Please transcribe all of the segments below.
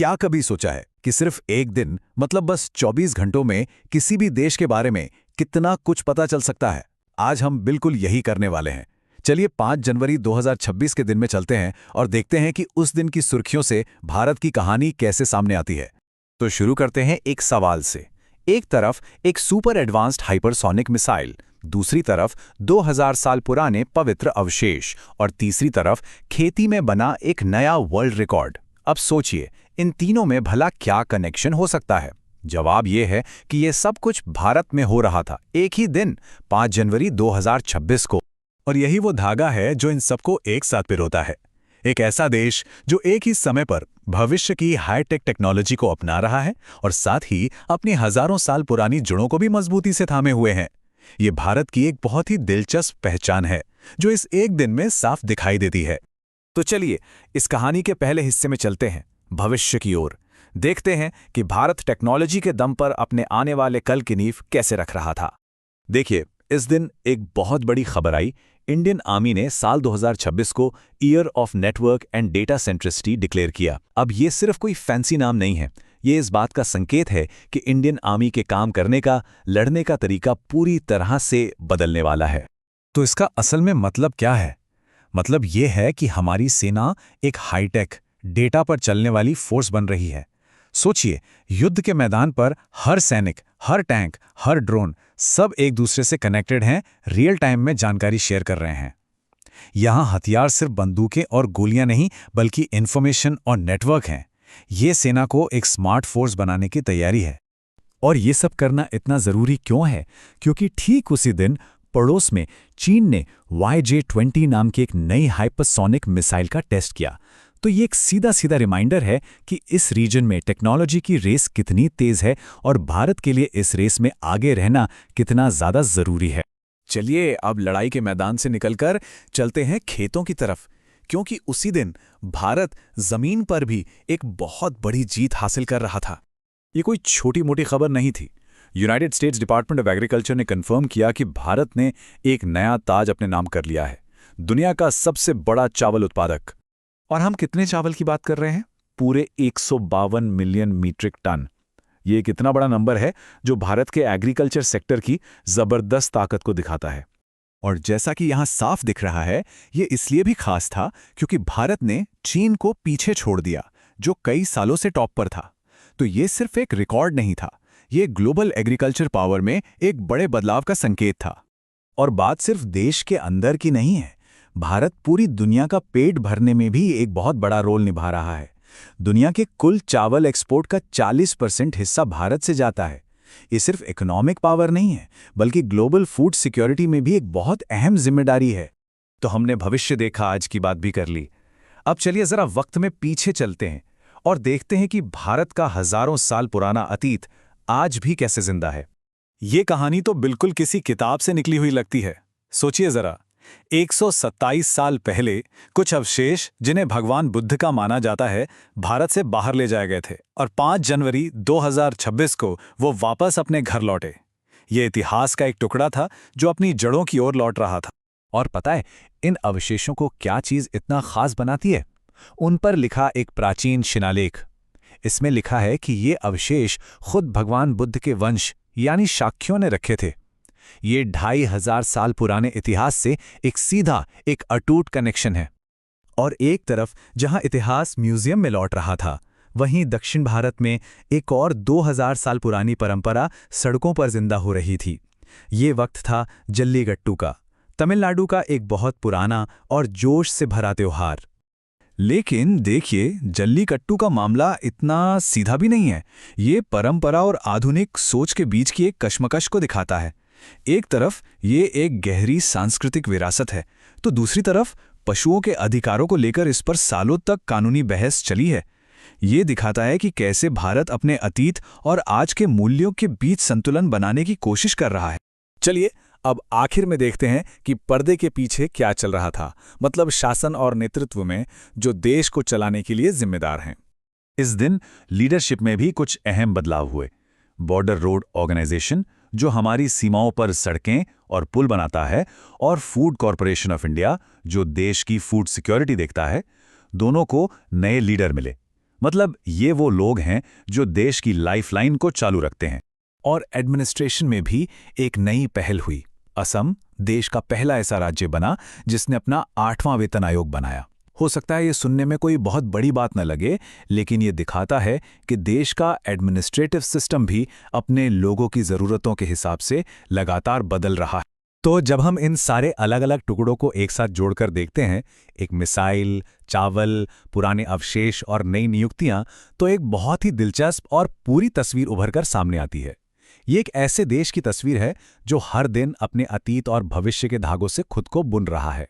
क्या कभी सोचा है कि सिर्फ एक दिन मतलब बस 24 घंटों में किसी भी देश के बारे में कितना कुछ पता चल सकता है? आज हम बिल्कुल यही करने वाले हैं। चलिए 5 जनवरी 2026 के दिन में चलते हैं और देखते हैं कि उस दिन की सुर्खियों से भारत की कहानी कैसे सामने आती है। तो शुरू करते हैं एक सवाल से। एक तरफ एक सुपर एडवांस्ड हाइपरसोनिक मिसाइल, दूसरी तरफ 2000 साल पुराने पवित्र अवशेष और तीसरी तरफ खेती में बना एक नया वर्ल्ड रिकॉर्ड। अब सोचिए, इन तीनों में भला क्या कनेक्शन हो सकता है? जवाब यह है कि यह सब कुछ भारत में हो रहा था एक ही दिन, 5 जनवरी 2026 को। और यही वो धागा है जो इन सबको एक साथ पिरोता है। एक ऐसा देश जो एक ही समय पर भविष्य की हाईटेक टेक्नोलॉजी को अपना रहा है और साथ ही अपनी हजारों साल पुरानी जड़ों को भी मजबूती से थामे हुए हैं। ये भारत की एक बहुत ही दिलचस्प पहचान है जो इस एक दिन में साफ दिखाई देती है। तो चलिए इस कहानी के पहले हिस्से में चलते हैं, भविष्य की ओर। देखते हैं कि भारत टेक्नोलॉजी के दम पर अपने आने वाले कल की नींव कैसे रख रहा था। देखिए, इस दिन एक बहुत बड़ी खबर आई। इंडियन आर्मी ने साल 2026 को year of network and data centricity declare किया। अब ये सिर्फ कोई फैंसी नाम नहीं है, ये इस बात का संकेत है कि इंडियन आर्मी के काम करने का, लड़ने का तरीका पूरी तरह से बदलने वाला है। तो इसका असल में मतलब क्या है? मतलब ये है कि हमारी सेना एक हाईटेक, डेटा पर चलने वाली फोर्स बन रही है। सोचिए, युद्ध के मैदान पर हर सैनिक, हर टैंक, हर ड्रोन सब एक दूसरे से कनेक्टेड हैं, रियल टाइम में जानकारी शेयर कर रहे हैं। यहाँ हथियार सिर्फ बंदूकें और गोलियां नहीं, बल्कि इंफॉर्मेशन और नेटवर्क हैं। ये सेना को एक स्मार्ट फोर्स बनाने की तैयारी है। और ये सब करना इतना ज़रूरी क्यों है? क्योंकि ठीक उसी दिन पड़ोस में चीन ने YJ-20 नाम की एक नई हाइपरसोनिक मिसाइल का टेस्ट किया। तो ये एक सीधा सीधा रिमाइंडर है कि इस रीजन में टेक्नोलॉजी की रेस कितनी तेज है और भारत के लिए इस रेस में आगे रहना कितना ज़्यादा ज़रूरी है। चलिए अब लड़ाई के मैदान से निकलकर चलते हैं खेतों की तरफ, क्योंकि उसी दिन भारत ज़मीन पर भी एक बहुत बड़ी जीत हासिल कर रहा था। ये कोई छोटी मोटी खबर नहीं थी। United states department of agriculture ने कंफर्म किया कि भारत ने एक नया ताज अपने नाम कर लिया है, दुनिया का सबसे बड़ा चावल उत्पादक। और हम कितने चावल की बात कर रहे हैं? पूरे 152 मिलियन मीट्रिक टन। ये एक इतना बड़ा नंबर है जो भारत के एग्रीकल्चर सेक्टर की जबरदस्त ताकत को दिखाता है। और जैसा कि यहाँ साफ दिख रहा है, ये इसलिए भी खास था क्योंकि भारत ने चीन को पीछे छोड़ दिया, जो कई सालों से टॉप पर था। तो ये सिर्फ एक रिकॉर्ड नहीं था, ये ग्लोबल एग्रीकल्चर पावर में एक बड़े बदलाव का संकेत था। और बात सिर्फ देश के अंदर की नहीं है, भारत पूरी दुनिया का पेट भरने में भी एक बहुत बड़ा रोल निभा रहा है। दुनिया के कुल चावल एक्सपोर्ट का 40% हिस्सा भारत से जाता है। ये सिर्फ इकोनॉमिक पावर नहीं है, बल्कि ग्लोबल फूड सिक्योरिटी में भी एक बहुत अहम जिम्मेदारी है। तो हमने भविष्य देखा, आज की बात भी कर ली। अब चलिए जरा वक्त में पीछे चलते हैं और देखते हैं कि भारत का हजारों साल पुराना अतीत आज भी कैसे जिंदा है। ये कहानी तो बिल्कुल किसी किताब से निकली हुई लगती है। सोचिए जरा, 127 साल पहले कुछ अवशेष, जिन्हें भगवान बुद्ध का माना जाता है, भारत से बाहर ले जाए गए थे और 5 जनवरी 2026 को वो वापस अपने घर लौटे। ये इतिहास का एक टुकड़ा था जो अपनी जड़ों की ओर लौट रहा था। और पता है इन अवशेषों को क्या चीज़ इतना खास बनाती है? उन पर लिखा एक प्राचीन शिलालेख। इसमें लिखा है कि ये अवशेष खुद भगवान बुद्ध के वंश यानी शाक्यों ने रखे थे। ये 2500 साल पुराने इतिहास से एक सीधा, एक अटूट कनेक्शन है। और एक तरफ जहां इतिहास म्यूजियम में लौट रहा था, वहीं दक्षिण भारत में एक और 2000 साल पुरानी परंपरा सड़कों पर जिंदा हो रही थी। ये वक्त था जल्लीकट्टू का, तमिलनाडु का एक बहुत पुराना और जोश से भरा त्योहार। लेकिन देखिए, जल्लीकट्टू का मामला इतना सीधा भी नहीं है। ये परंपरा और आधुनिक सोच के बीच की एक कशमकश को दिखाता है। एक तरफ ये एक गहरी सांस्कृतिक विरासत है, तो दूसरी तरफ पशुओं के अधिकारों को लेकर इस पर सालों तक कानूनी बहस चली है। ये दिखाता है कि कैसे भारत अपने अतीत और आज के मूल्यों के बीच संतुलन बनाने की कोशिश कर रहा है। चलिए अब आखिर में देखते हैं कि पर्दे के पीछे क्या चल रहा था, मतलब शासन और नेतृत्व में जो देश को चलाने के लिए जिम्मेदार हैं। इस दिन लीडरशिप में भी कुछ अहम बदलाव हुए। बॉर्डर रोड ऑर्गेनाइजेशन, जो हमारी सीमाओं पर सड़कें और पुल बनाता है, और फूड कॉरपोरेशन ऑफ इंडिया, जो देश की फूड सिक्योरिटी देखता है, दोनों को नए लीडर मिले। मतलब ये वो लोग हैं जो देश की लाइफलाइन को चालू रखते हैं। और एडमिनिस्ट्रेशन में भी एक नई पहल हुई। असम देश का पहला ऐसा राज्य बना जिसने अपना 8वां वेतन आयोग बनाया। हो सकता है ये सुनने में कोई बहुत बड़ी बात न लगे, लेकिन ये दिखाता है कि देश का एडमिनिस्ट्रेटिव सिस्टम भी अपने लोगों की ज़रूरतों के हिसाब से लगातार बदल रहा है। तो जब हम इन सारे अलग अलग टुकड़ों को एक साथ जोड़कर देखते हैं, एक मिसाइल, चावल, पुराने अवशेष और नई नियुक्तियां, तो एक बहुत ही दिलचस्प और पूरी तस्वीर उभरकर सामने आती है। ये एक ऐसे देश की तस्वीर है जो हर दिन अपने अतीत और भविष्य के धागों से खुद को बुन रहा है।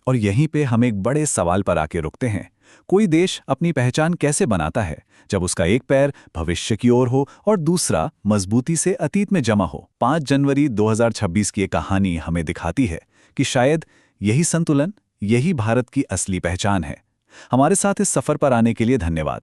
और यहीं पे हम एक बड़े सवाल पर आके रुकते हैं। कोई देश अपनी पहचान कैसे बनाता है जब उसका एक पैर भविष्य की ओर हो और दूसरा मजबूती से अतीत में जमा हो? 5 जनवरी 2026 की ये कहानी हमें दिखाती है कि शायद यही संतुलन, यही भारत की असली पहचान है। हमारे साथ इस सफर पर आने के लिए धन्यवाद।